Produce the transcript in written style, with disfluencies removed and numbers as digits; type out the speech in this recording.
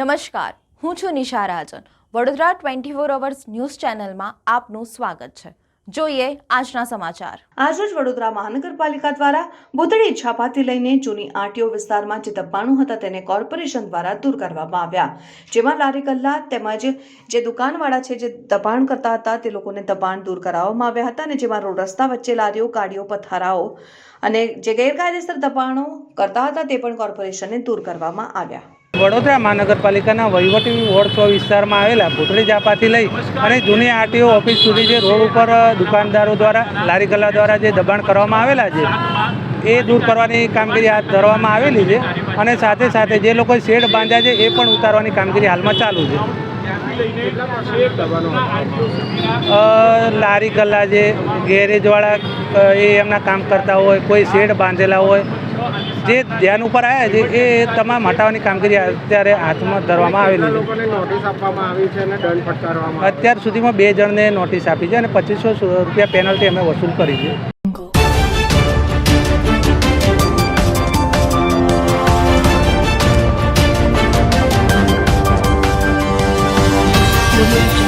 નમસ્કાર, હું છું નિશા રાજન. વડોદરા 24 અવર્સ ન્યૂઝ ચેનલમાં આપનું સ્વાગત છે. જોઈએ આજના સમાચાર. આજરોજ વડોદરા મહાનગરપાલિકા દ્વારા ભૂતળી છાપાથી લઈને જૂની આરટીઓ વિસ્તારમાં જે દબાણો હતા તેને કોર્પોરેશન દ્વારા દૂર કરવામાં આવ્યા, જેમાં લારી ગલ્લા તેમજ જે દુકાનવાળા છે જે દબાણ કરતા હતા તે લોકોને દબાણ દૂર કરાવવામાં આવ્યા હતા અને જેમાં રોડ રસ્તા વચ્ચે લારીઓ, ગાડીઓ, પથારાઓ અને જે ગેરકાયદેસર દબાણો કરતા હતા તે પણ કોર્પોરેશનને દૂર કરવામાં આવ્યા. વડોદરા મહાનગરપાલિકાના વહીવટી વોર્ડ 100 વિસ્તારમાં આવેલા ભૂતળી ઝાપાથી લઈ અને જૂની આરટીઓ ઓફિસ સુધી જે રોડ ઉપર દુકાનદારો દ્વારા લારી ગલ્લા દ્વારા જે દબાણ કરવામાં આવેલા છે એ દૂર કરવાની કામગીરી હાથ ધરવામાં આવેલી છે અને સાથે સાથે જે લોકો શેડ બાંધ્યા છે એ પણ ઉતારવાની કામગીરી હાલમાં ચાલુ છે. લારી ગલ્લા છે, ગેરેજવાળા એ એમના કામ કરતા હોય, કોઈ શેડ બાંધેલા હોય, જે ધ્યાન ઉપર આવ્યા છે એ તમામ હટાવવાની કામગીરી અત્યારે હાથમાં ધરવામાં આવેલી છે. અત્યાર સુધીમાં 2 જણને નોટિસ આપી છે અને 2500 રૂપિયા પેનલ્ટી અમે વસૂલ કરી છે. Thank you.